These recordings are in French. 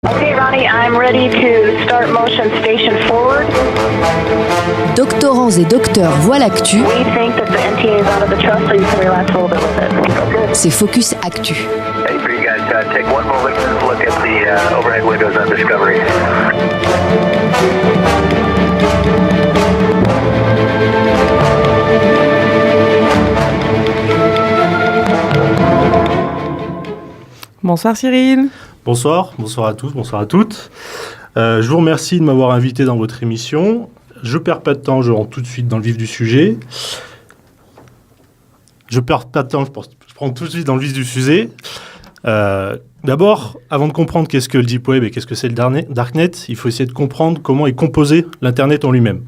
Okay, Ronnie, I'm ready to start motion station forward. Doctorants et docteurs voient l'actu. We think that the NTA is out of the trust, so you can relax a little bit with it. Okay. C'est Focus Actu. Hey, for you guys, take one moment and look at the overhead windows on Discovery. Bonsoir Cyril. Bonsoir à tous, bonsoir à toutes. Je vous remercie de m'avoir invité dans votre émission. Je perds pas de temps, je rentre tout de suite dans le vif du sujet. Je prends tout de suite dans le vif du sujet. D'abord, avant de comprendre qu'est-ce que le Deep Web et qu'est-ce que c'est le Darknet, il faut essayer de comprendre comment est composé l'Internet en lui-même.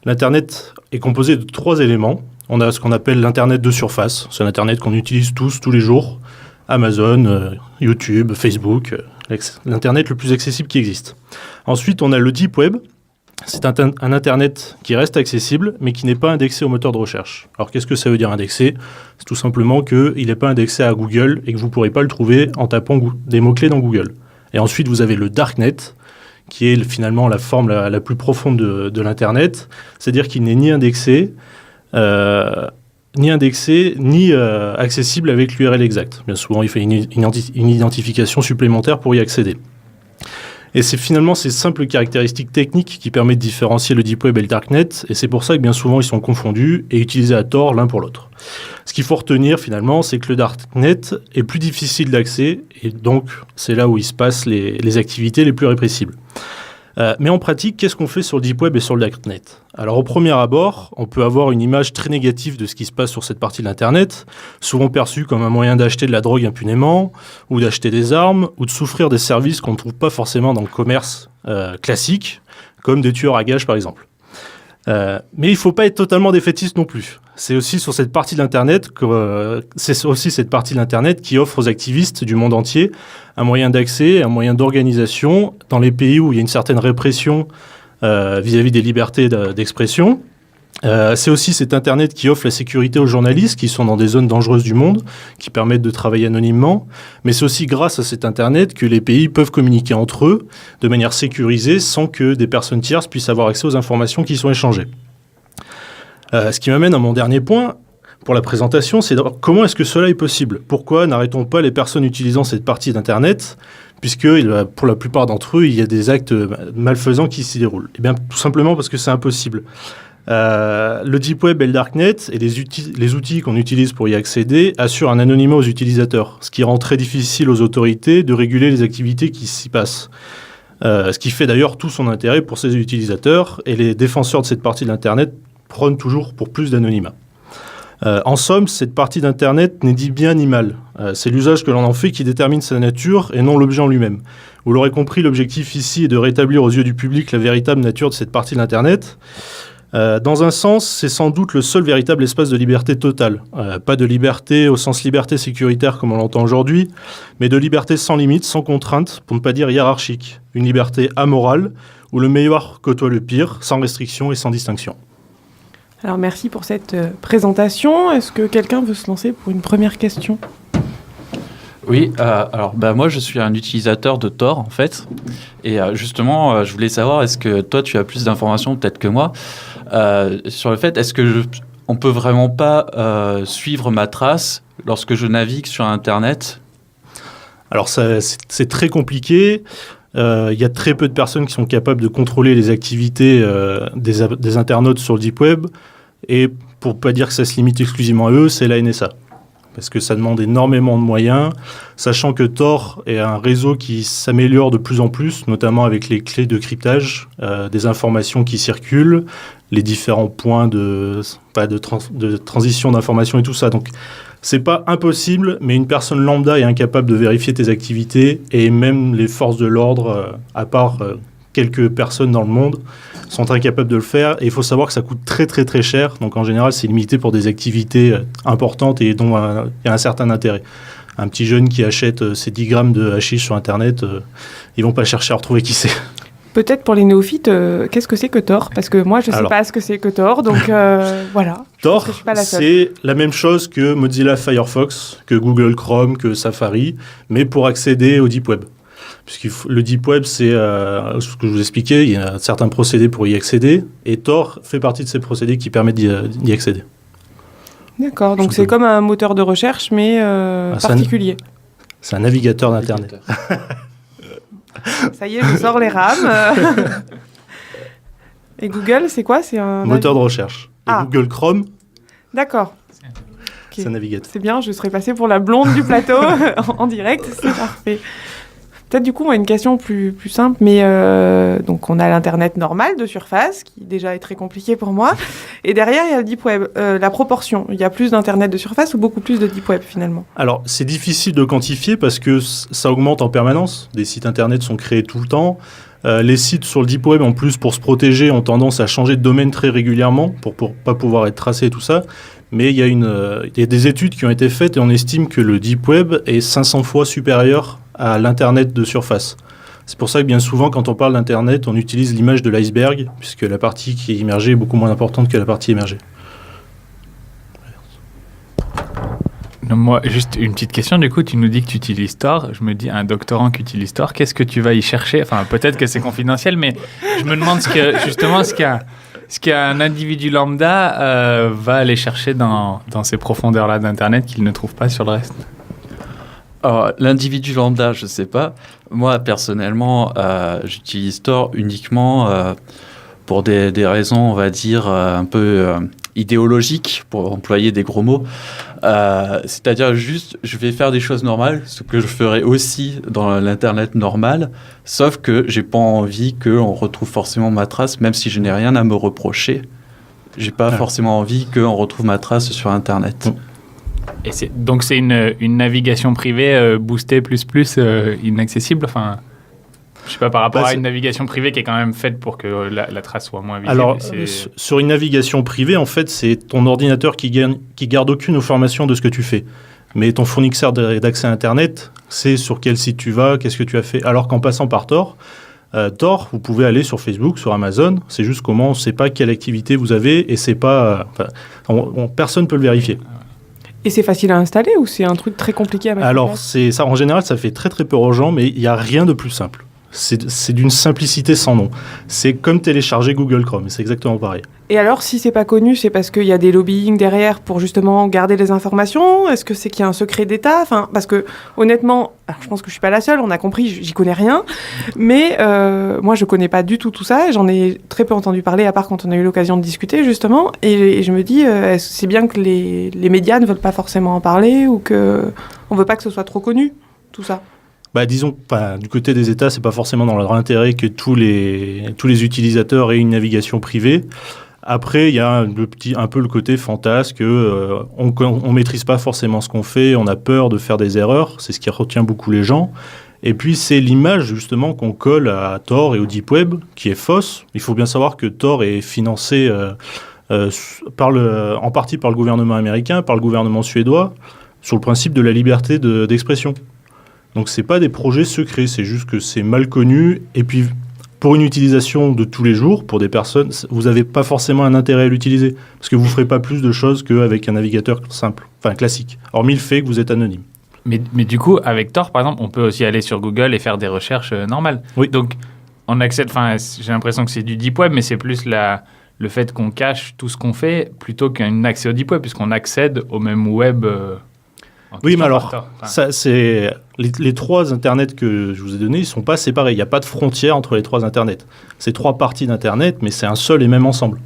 L'Internet est composé de 3 éléments. On a ce qu'on appelle l'Internet de surface. C'est l'Internet qu'on utilise tous les jours. Amazon, YouTube, Facebook, l'Internet le plus accessible qui existe. Ensuite, on a le Deep Web. C'est un Internet qui reste accessible, mais qui n'est pas indexé au moteur de recherche. Alors, qu'est-ce que ça veut dire indexé ? C'est tout simplement qu'il n'est pas indexé à Google et que vous ne pourrez pas le trouver en tapant des mots-clés dans Google. Et ensuite, vous avez le Darknet, qui est finalement la forme la plus profonde de l'Internet. C'est-à-dire qu'il n'est ni indexé, ni accessible avec l'URL exact. Bien souvent, il fait une identification supplémentaire pour y accéder. Et c'est finalement ces simples caractéristiques techniques qui permettent de différencier le Deep Web et le Darknet, et c'est pour ça que bien souvent ils sont confondus et utilisés à tort l'un pour l'autre. Ce qu'il faut retenir finalement, c'est que le Darknet est plus difficile d'accès, et donc c'est là où il se passe les activités les plus répressibles. Mais en pratique, qu'est-ce qu'on fait sur le Deep Web et sur le Darknet ? Alors au premier abord, on peut avoir une image très négative de ce qui se passe sur cette partie de l'Internet, souvent perçue comme un moyen d'acheter de la drogue impunément, ou d'acheter des armes, ou de s'offrir des services qu'on ne trouve pas forcément dans le commerce classique, comme des tueurs à gages par exemple. Mais il ne faut pas être totalement défaitiste non plus. C'est aussi cette partie de l'Internet qui offre aux activistes du monde entier un moyen d'accès, un moyen d'organisation dans les pays où il y a une certaine répression vis-à-vis des libertés d'expression. C'est aussi cet Internet qui offre la sécurité aux journalistes qui sont dans des zones dangereuses du monde, qui permettent de travailler anonymement. Mais c'est aussi grâce à cet Internet que les pays peuvent communiquer entre eux de manière sécurisée sans que des personnes tierces puissent avoir accès aux informations qui sont échangées. Ce qui m'amène à mon dernier point pour la présentation, c'est comment est-ce que cela est possible ? Pourquoi n'arrêtons pas les personnes utilisant cette partie d'Internet, puisque pour la plupart d'entre eux, il y a des actes malfaisants qui s'y déroulent ? Eh bien, tout simplement parce que c'est impossible. Le Deep Web et le Darknet et les outils qu'on utilise pour y accéder assurent un anonymat aux utilisateurs, ce qui rend très difficile aux autorités de réguler les activités qui s'y passent. Ce qui fait d'ailleurs tout son intérêt pour ces utilisateurs, et les défenseurs de cette partie de l'Internet prônent toujours pour plus d'anonymat. En somme, cette partie d'Internet n'est ni bien ni mal. C'est l'usage que l'on en fait qui détermine sa nature et non l'objet en lui-même. Vous l'aurez compris, l'objectif ici est de rétablir aux yeux du public la véritable nature de cette partie de l'Internet. Dans un sens, c'est sans doute le seul véritable espace de liberté totale. Pas de liberté au sens liberté sécuritaire comme on l'entend aujourd'hui, mais de liberté sans limite, sans contrainte, pour ne pas dire hiérarchique. Une liberté amorale, où le meilleur côtoie le pire, sans restriction et sans distinction. Alors merci pour cette présentation. Est-ce que quelqu'un veut se lancer pour une première question ? Oui, moi je suis un utilisateur de Tor en fait, et justement je voulais savoir, est-ce que toi tu as plus d'informations peut-être que moi sur le fait, est-ce que on peut vraiment pas suivre ma trace lorsque je navigue sur Internet ? Alors c'est très compliqué. Il y a très peu de personnes qui sont capables de contrôler les activités des internautes sur le Deep Web. Et pour ne pas dire que ça se limite exclusivement à eux, c'est la NSA. Parce que ça demande énormément de moyens, sachant que Tor est un réseau qui s'améliore de plus en plus, notamment avec les clés de cryptage, des informations qui circulent, les différents points de transition d'informations et tout ça. Donc, c'est pas impossible, mais une personne lambda est incapable de vérifier tes activités, et même les forces de l'ordre, à part quelques personnes dans le monde, sont incapables de le faire. Et il faut savoir que ça coûte très très très cher. Donc en général, c'est limité pour des activités importantes et dont il y a un certain intérêt. Un petit jeune qui achète ses 10 grammes de hashish sur Internet, ils vont pas chercher à retrouver qui c'est. Peut-être pour les néophytes, qu'est-ce que c'est que Tor ? Parce que moi, je ne sais pas ce que c'est que Tor, donc voilà. Tor, c'est la même chose que Mozilla Firefox, que Google Chrome, que Safari, mais pour accéder au Deep Web. Le Deep Web, c'est ce que je vous expliquais, il y a certains procédés pour y accéder, et Tor fait partie de ces procédés qui permettent d'y accéder. D'accord, donc c'est comme un moteur de recherche, mais particulier. C'est un navigateur d'Internet. Ça y est, je sors les rames. Et Google, c'est quoi? C'est un moteur de recherche. Et Google Chrome. D'accord. C'est un navigateur. C'est bien, je serais passée pour la blonde du plateau en direct, c'est parfait. Peut-être du coup, on a une question plus simple, mais donc on a l'Internet normal de surface, qui déjà est très compliqué pour moi, et derrière, il y a le Deep Web. La proportion, il y a plus d'Internet de surface ou beaucoup plus de Deep Web finalement? Alors, c'est difficile de quantifier parce que ça augmente en permanence. Des sites Internet sont créés tout le temps. Les sites sur le Deep Web, en plus, pour se protéger, ont tendance à changer de domaine très régulièrement pour pas pouvoir être tracés et tout ça. Mais il y a des études qui ont été faites et on estime que le Deep Web est 500 fois supérieur à l'Internet de surface. C'est pour ça que bien souvent, quand on parle d'Internet, on utilise l'image de l'iceberg, puisque la partie qui est immergée est beaucoup moins importante que la partie émergée. Non, moi, juste une petite question. Du coup, tu nous dis que tu utilises Tor. Je me dis, un doctorant qui utilise Tor, qu'est-ce que tu vas y chercher? Enfin, peut-être que c'est confidentiel, mais je me demande ce qu'un individu lambda va aller chercher dans ces profondeurs-là d'Internet qu'il ne trouve pas sur le reste. Alors, l'individu lambda, je ne sais pas. Moi, personnellement, j'utilise Tor uniquement pour des raisons, on va dire, un peu idéologiques, pour employer des gros mots. C'est-à-dire juste, je vais faire des choses normales, ce que je ferais aussi dans l'Internet normal, sauf que je n'ai pas envie qu'on retrouve forcément ma trace, même si je n'ai rien à me reprocher. Je n'ai pas forcément envie qu'on retrouve ma trace sur Internet. Et donc c'est une navigation privée boostée inaccessible, enfin, je sais pas, par rapport à une navigation privée qui est quand même faite pour que la trace soit moins visible. Alors, sur une navigation privée, en fait, c'est ton ordinateur qui garde aucune information de ce que tu fais. Mais ton fournisseur d'accès à Internet, c'est sur quel site tu vas, qu'est-ce que tu as fait. Alors qu'en passant par Tor, vous pouvez aller sur Facebook, sur Amazon, c'est juste comment on ne sait pas quelle activité vous avez et c'est pas... personne ne peut le vérifier. Et c'est facile à installer ou c'est un truc très compliqué à mettre en place? Alors, ça, en général, ça fait très très peur aux gens, mais il n'y a rien de plus simple. C'est d'une simplicité sans nom. C'est comme télécharger Google Chrome, c'est exactement pareil. Et alors, si c'est pas connu, c'est parce qu'il y a des lobbying derrière pour justement garder les informations? Est-ce que c'est qu'il y a un secret d'État? Enfin, parce que honnêtement, alors je pense que je suis pas la seule, on a compris, j'y connais rien, mais moi je connais pas du tout ça, j'en ai très peu entendu parler, à part quand on a eu l'occasion de discuter justement, et je me dis, est-ce que c'est bien que les médias ne veulent pas forcément en parler, ou que on veut pas que ce soit trop connu, tout ça? Disons, du côté des États, c'est pas forcément dans leur intérêt que tous les utilisateurs aient une navigation privée. Après, il y a un peu le côté fantasque, on maîtrise pas forcément ce qu'on fait, on a peur de faire des erreurs, c'est ce qui retient beaucoup les gens. Et puis, c'est l'image, justement, qu'on colle à Tor et au Deep Web, qui est fausse. Il faut bien savoir que Tor est financé en partie par le gouvernement américain, par le gouvernement suédois, sur le principe de la liberté d'expression. Donc, ce n'est pas des projets secrets, c'est juste que c'est mal connu. Et puis, pour une utilisation de tous les jours, pour des personnes, vous n'avez pas forcément un intérêt à l'utiliser. Parce que vous ne ferez pas plus de choses qu'avec un navigateur simple, enfin classique. Hormis le fait que vous êtes anonyme. Mais du coup, avec Tor, par exemple, on peut aussi aller sur Google et faire des recherches normales. Oui. Donc, on accède, j'ai l'impression que c'est du Deep Web, mais c'est plus le fait qu'on cache tout ce qu'on fait plutôt qu'un accès au Deep Web, puisqu'on accède au même web. Oui, mais alors, ça, c'est les trois internets que je vous ai donnés, ils ne sont pas séparés. Il n'y a pas de frontière entre les trois internets. C'est trois parties d'internet, mais c'est un seul et même ensemble.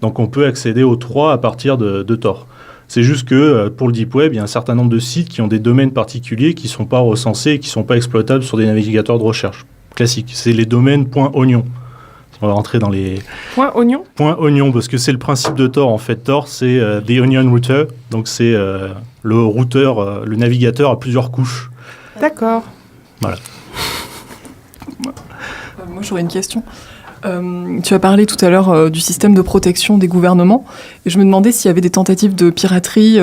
Donc, on peut accéder aux trois à partir de Tor. C'est juste que pour le Deep Web, il y a un certain nombre de sites qui ont des domaines particuliers qui ne sont pas recensés et qui ne sont pas exploitables sur des navigateurs de recherche classiques. C'est les domaines .oignon. On va rentrer dans les... .oignon ? .oignon, parce que c'est le principe de Tor. En fait, Tor, c'est The Onion Router. Donc, c'est le routeur, le navigateur à plusieurs couches. D'accord. Voilà. Moi, j'aurais une question. Tu as parlé tout à l'heure du système de protection des gouvernements. Et je me demandais s'il y avait des tentatives de piraterie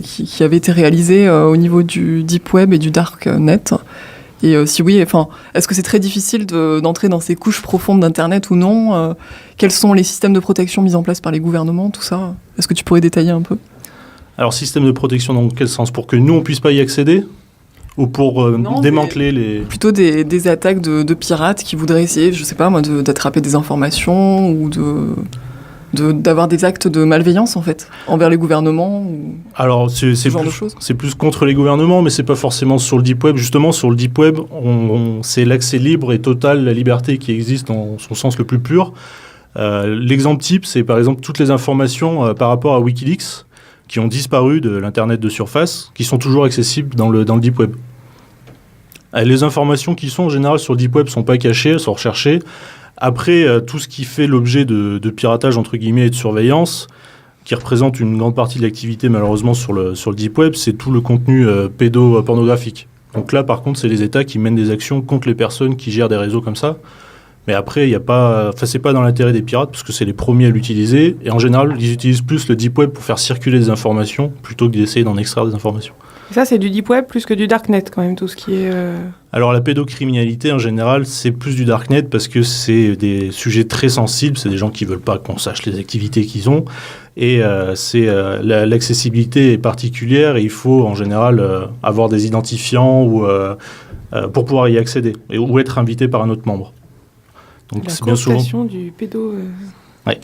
qui avaient été réalisées au niveau du Deep Web et du Darknet. Et si oui, est-ce que c'est très difficile d'entrer dans ces couches profondes d'Internet ou non Quels sont les systèmes de protection mis en place par les gouvernements, tout ça? Est-ce que tu pourrais détailler un peu? Alors, système de protection dans quel sens? Pour que nous, on ne puisse pas y accéder? ou pour Non, démanteler les... Plutôt des attaques de pirates qui voudraient essayer, je sais pas moi, d'attraper des informations ou d'avoir des actes de malveillance en fait envers les gouvernements ou Alors c'est genre de plus, choses. c'est plus contre les gouvernements, mais c'est pas forcément sur le deep web. Justement, sur le deep web, c'est l'accès libre et total, la liberté qui existe dans son sens le plus pur. L'exemple type, c'est par exemple toutes les informations par rapport à Wikileaks qui ont disparu de l'internet de surface, qui sont toujours accessibles dans le deep web. Les informations qui sont en général sur le deep web sont pas cachées, elles sont recherchées. Après, tout ce qui fait l'objet de piratage, entre guillemets, et de surveillance, qui représente une grande partie de l'activité, malheureusement, sur le deep web, c'est tout le contenu pédopornographique. Donc là, par contre, c'est les États qui mènent des actions contre les personnes qui gèrent des réseaux comme ça. Mais après, c'est pas dans l'intérêt des pirates, parce que c'est les premiers à l'utiliser. Et en général, ils utilisent plus le deep web pour faire circuler des informations, plutôt que d'essayer d'en extraire des informations. Et ça, c'est du deep web plus que du darknet, quand même, tout ce qui est... Alors la pédocriminalité en général c'est plus du darknet parce que c'est des sujets très sensibles, c'est des gens qui veulent pas qu'on sache les activités qu'ils ont et l'accessibilité est particulière et il faut en général avoir des identifiants ou, pour pouvoir y accéder ou être invité par un autre membre. Donc la c'est bien souvent... cooptation du pédo... Ouais.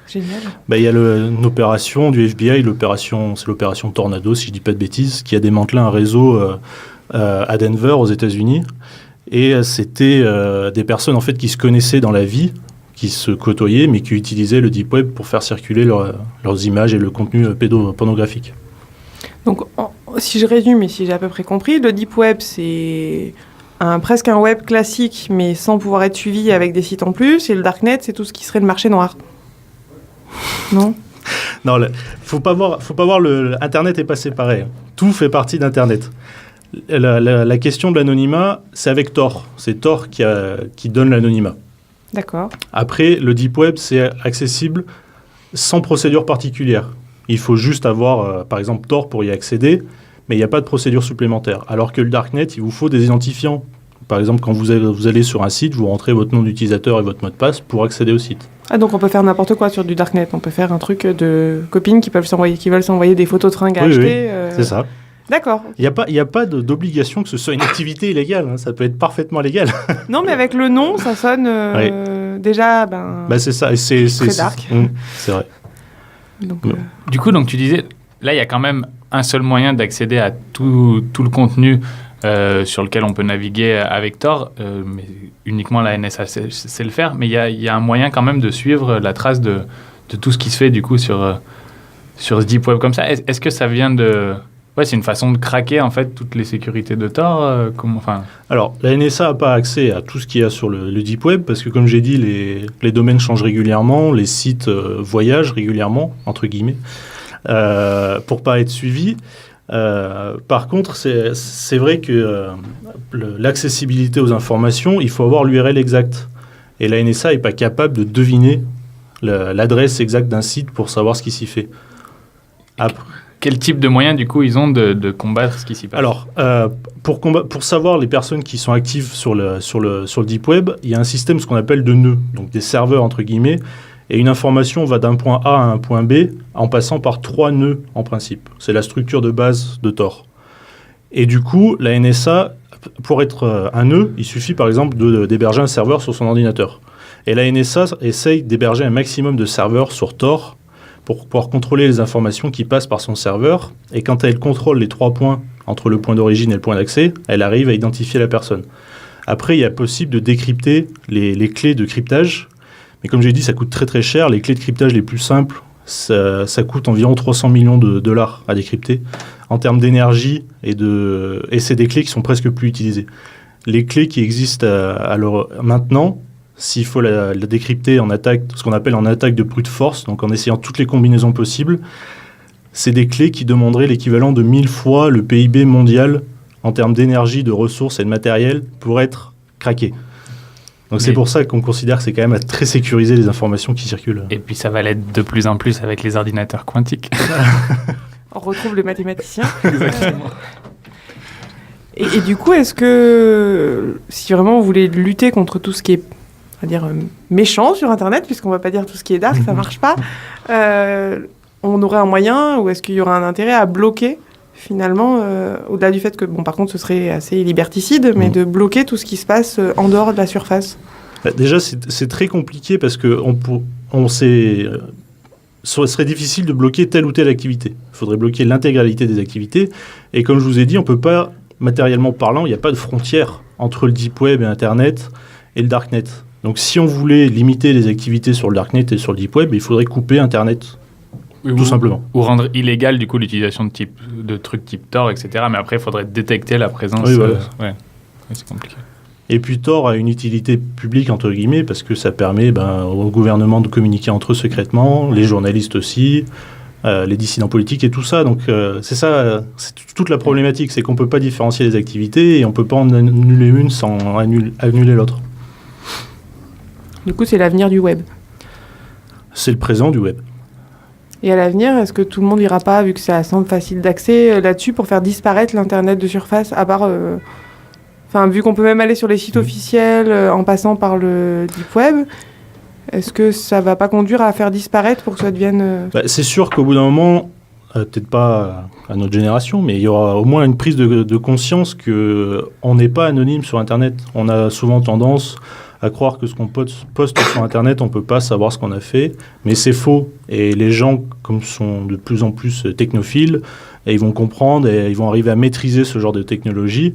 Génial. Il y a une opération du FBI, c'est l'opération Tornado si je dis pas de bêtises, qui a démantelé un réseau à Denver, aux États-Unis. Et c'était des personnes en fait, qui se connaissaient dans la vie, qui se côtoyaient, mais qui utilisaient le deep web pour faire circuler leurs images et le contenu pédopornographique. Donc, si je résume et si j'ai à peu près compris, le deep web, c'est presque un web classique, mais sans pouvoir être suivi avec des sites en plus. Et le darknet, c'est tout ce qui serait le marché noir. Non ? Non, faut pas voir Internet est pas séparé. Tout fait partie d'Internet. La question de l'anonymat, c'est avec Tor. C'est Tor qui donne l'anonymat. D'accord. Après, le deep web, c'est accessible sans procédure particulière. Il faut juste avoir, par exemple, Tor pour y accéder, mais il n'y a pas de procédure supplémentaire. Alors que le darknet, il vous faut des identifiants. Par exemple, quand vous allez sur un site, vous rentrez votre nom d'utilisateur et votre mot de passe pour accéder au site. Ah, donc on peut faire n'importe quoi sur du darknet. On peut faire un truc de copines qui veulent s'envoyer des photos de fringues à acheter. Oui, c'est ça. D'accord. Il n'y a pas d'obligation que ce soit une activité illégale. Hein. Ça peut être parfaitement légal. Non, mais avec le nom, ça sonne déjà... c'est ça. C'est très dark. C'est vrai. Donc, Du coup, donc, tu disais, là, il y a quand même un seul moyen d'accéder à tout le contenu sur lequel on peut naviguer avec Tor, mais uniquement la NSA sait le faire. Mais il y a un moyen quand même de suivre la trace de tout ce qui se fait du coup sur ce deep web comme ça. Est-ce que ça vient de... Ouais, c'est une façon de craquer en fait toutes les sécurités de Tor. Alors, la NSA n'a pas accès à tout ce qu'il y a sur le deep web parce que, comme j'ai dit, les domaines changent régulièrement, les sites voyagent régulièrement, entre guillemets, pour pas être suivis. Par contre, c'est vrai que l'accessibilité aux informations, il faut avoir l'URL exacte. Et la NSA n'est pas capable de deviner l'adresse exacte d'un site pour savoir ce qui s'y fait. Après, quel type de moyens, du coup, ils ont de combattre ce qui s'y passe ? Alors, pour savoir les personnes qui sont actives sur le deep web, il y a un système, ce qu'on appelle de nœuds, donc des serveurs, entre guillemets, et une information va d'un point A à un point B en passant par 3 nœuds, en principe. C'est la structure de base de Tor. Et du coup, la NSA, pour être un nœud, il suffit, par exemple, d'héberger un serveur sur son ordinateur. Et la NSA essaye d'héberger un maximum de serveurs sur Tor pour pouvoir contrôler les informations qui passent par son serveur. Et quand elle contrôle les 3 points entre le point d'origine et le point d'accès, elle arrive à identifier la personne. Après, il est possible de décrypter les clés de cryptage. Mais comme j'ai dit, ça coûte très très cher. Les clés de cryptage les plus simples, ça coûte environ 300 millions de dollars à décrypter. En termes d'énergie, et c'est des clés qui sont presque plus utilisées. Les clés qui existent maintenant, s'il faut la décrypter en attaque, ce qu'on appelle en attaque de brute force, donc en essayant toutes les combinaisons possibles, c'est des clés qui demanderaient l'équivalent de 1000 fois le PIB mondial en termes d'énergie, de ressources et de matériel pour être craquées. Donc c'est pour ça qu'on considère que c'est quand même très sécurisé les informations qui circulent. Et puis ça va l'être de plus en plus avec les ordinateurs quantiques. On retrouve les mathématiciens. Exactement. Et du coup, est-ce que si vraiment on voulait lutter contre tout ce qui est, on va dire, méchant sur Internet, puisqu'on ne va pas dire tout ce qui est dark, ça ne marche pas, on aurait un moyen, ou est-ce qu'il y aurait un intérêt à bloquer finalement, au-delà du fait que, bon, par contre, ce serait assez liberticide, mais de bloquer tout ce qui se passe en dehors de la surface. Déjà, c'est très compliqué parce que ce serait difficile de bloquer telle ou telle activité. Il faudrait bloquer l'intégralité des activités. Et comme je vous ai dit, on ne peut pas, matériellement parlant, il n'y a pas de frontière entre le Deep Web et Internet et le Darknet. Donc si on voulait limiter les activités sur le Darknet et sur le Deep Web, il faudrait couper Internet, tout simplement. Ou rendre illégal, du coup, l'utilisation de trucs type Tor, etc. Mais après, il faudrait détecter la présence. Oui, voilà. Ouais, c'est compliqué. Et puis Tor a une utilité publique, entre guillemets, parce que ça permet au gouvernement de communiquer entre eux secrètement, les journalistes aussi, les dissidents politiques et tout ça. Donc c'est ça, c'est toute la problématique, c'est qu'on ne peut pas différencier les activités et on ne peut pas en annuler une sans annuler l'autre. Du coup, c'est l'avenir du web. C'est le présent du web. Et à l'avenir, est-ce que tout le monde n'ira pas, vu que ça semble facile d'accès là-dessus, pour faire disparaître l'Internet de surface, à part... Enfin, vu qu'on peut même aller sur les sites officiels en passant par le Deep Web, est-ce que ça ne va pas conduire à faire disparaître pour que ça devienne... C'est sûr qu'au bout d'un moment, peut-être pas à notre génération, mais il y aura au moins une prise de conscience qu'on n'est pas anonyme sur Internet. On a souvent tendance à croire que ce qu'on poste sur Internet, on ne peut pas savoir ce qu'on a fait, mais c'est faux. Et les gens, comme sont de plus en plus technophiles, et ils vont comprendre et ils vont arriver à maîtriser ce genre de technologie.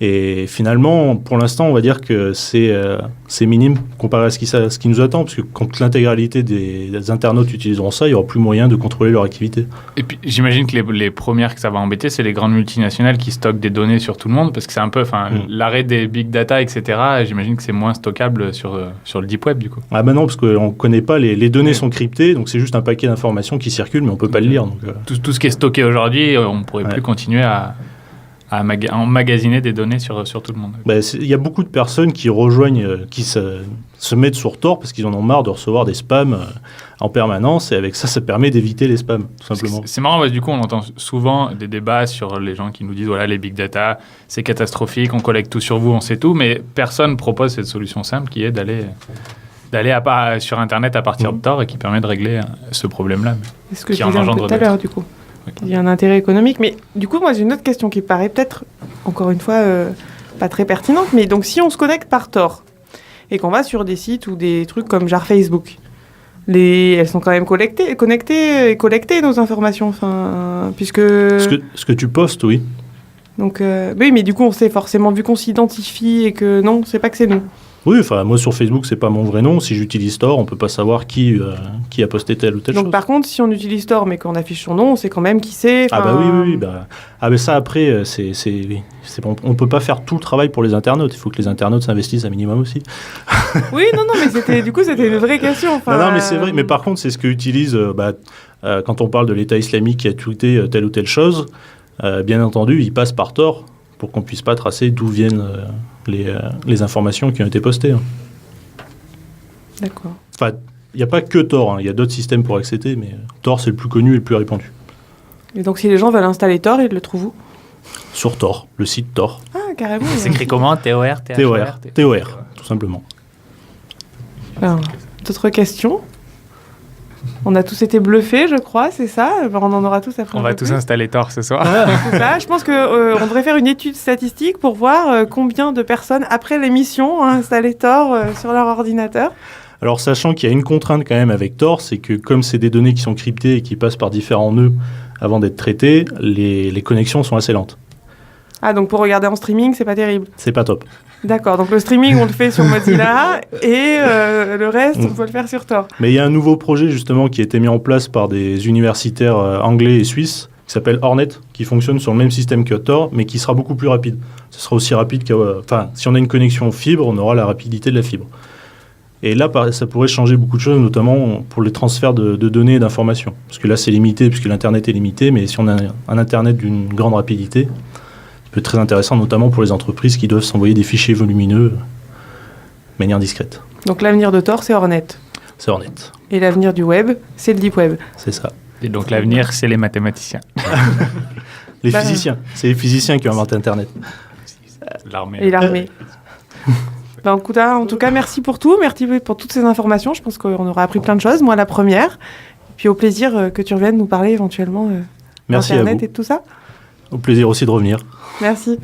Et finalement, pour l'instant, on va dire que c'est minime comparé à ce qui nous attend, parce que quand l'intégralité des internautes utiliseront ça, il n'y aura plus moyen de contrôler leur activité. Et puis, j'imagine que les premières que ça va embêter, c'est les grandes multinationales qui stockent des données sur tout le monde, parce que c'est un peu l'arrêt des big data, etc. J'imagine que c'est moins stockable sur le Deep Web, du coup. Ah ben non, parce qu'on ne connaît pas, les données sont cryptées, donc c'est juste un paquet d'informations qui circulent, mais on ne peut pas le lire. Donc, tout ce qui est stocké aujourd'hui, on ne pourrait plus continuer à emmagasiner des données sur tout le monde. Il y a beaucoup de personnes qui rejoignent, qui se mettent sur Tor parce qu'ils en ont marre de recevoir des spams en permanence, et avec ça, ça permet d'éviter les spams, tout simplement. C'est marrant, parce que du coup, on entend souvent des débats sur les gens qui nous disent, voilà, les big data, c'est catastrophique, on collecte tout sur vous, on sait tout, mais personne ne propose cette solution simple qui est d'aller sur Internet à partir de Tor et qui permet de régler ce problème-là. C'est ce que je disais un peu tout à l'heure, du coup. Il y a un intérêt économique. Mais du coup, moi, j'ai une autre question qui paraît peut-être, encore une fois, pas très pertinente. Mais donc, si on se connecte par Tor et qu'on va sur des sites ou des trucs comme genre Facebook, elles sont quand même connectées, nos informations. Puisque... Ce que tu postes, oui. Donc, oui, mais du coup, on sait forcément, vu qu'on s'identifie et que non, c'est pas que c'est nous. Oui, moi sur Facebook, c'est pas mon vrai nom. Si j'utilise Tor, on peut pas savoir qui a posté telle ou telle chose. Donc par contre, si on utilise Tor mais qu'on affiche son nom, on sait quand même qui c'est. Ah bah oui. Mais ça après, on peut pas faire tout le travail pour les internautes. Il faut que les internautes s'investissent un minimum aussi. Oui, non, mais c'était une vraie question. Non, mais c'est vrai. Mais par contre, c'est ce que utilisent quand on parle de l'État islamique qui a tweeté telle ou telle chose. Bien entendu, il passe par Tor pour qu'on puisse pas tracer d'où viennent les informations qui ont été postées. D'accord. Enfin, il n'y a pas que Tor, il y a d'autres systèmes pour accéder, mais Tor, c'est le plus connu et le plus répandu. Et donc, si les gens veulent installer Tor, ils le trouvent où ? Sur Tor, le site Tor. Ah, carrément. C'est écrit comment ? TOR, TOR, tout simplement. Alors, d'autres questions ? On a tous été bluffés, je crois, c'est ça ? On en aura tous après. On va tous installer Tor ce soir. C'est ça. Je pense qu'on devrait faire une étude statistique pour voir combien de personnes, après l'émission, ont installé Tor sur leur ordinateur. Alors, sachant qu'il y a une contrainte quand même avec Tor, c'est que comme c'est des données qui sont cryptées et qui passent par différents nœuds avant d'être traitées, les connexions sont assez lentes. Ah, donc pour regarder en streaming, c'est pas terrible. C'est pas top. D'accord, donc le streaming, on le fait sur Mozilla et le reste, on peut le faire sur Tor. Mais il y a un nouveau projet justement qui a été mis en place par des universitaires anglais et suisses qui s'appelle Hornet, qui fonctionne sur le même système que Tor, mais qui sera beaucoup plus rapide. Ce sera aussi rapide si on a une connexion fibre, on aura la rapidité de la fibre. Et là, ça pourrait changer beaucoup de choses, notamment pour les transferts de données et d'informations. Parce que là, c'est limité, puisque l'Internet est limité, mais si on a un Internet d'une grande rapidité, ça peut être très intéressant, notamment pour les entreprises qui doivent s'envoyer des fichiers volumineux de manière discrète. Donc l'avenir de Tor, c'est Hornet. C'est Hornet. Et l'avenir du web, c'est le Deep Web. C'est ça. Et donc l'avenir, c'est les mathématiciens. Les physiciens. C'est les physiciens qui ont inventé Internet. L'armée. Et l'armée. En tout cas, merci pour tout. Merci pour toutes ces informations. Je pense qu'on aura appris plein de choses. Moi, la première. Puis au plaisir que tu reviennes nous parler éventuellement merci d'Internet à vous. et de tout ça. Au plaisir aussi de revenir. Merci.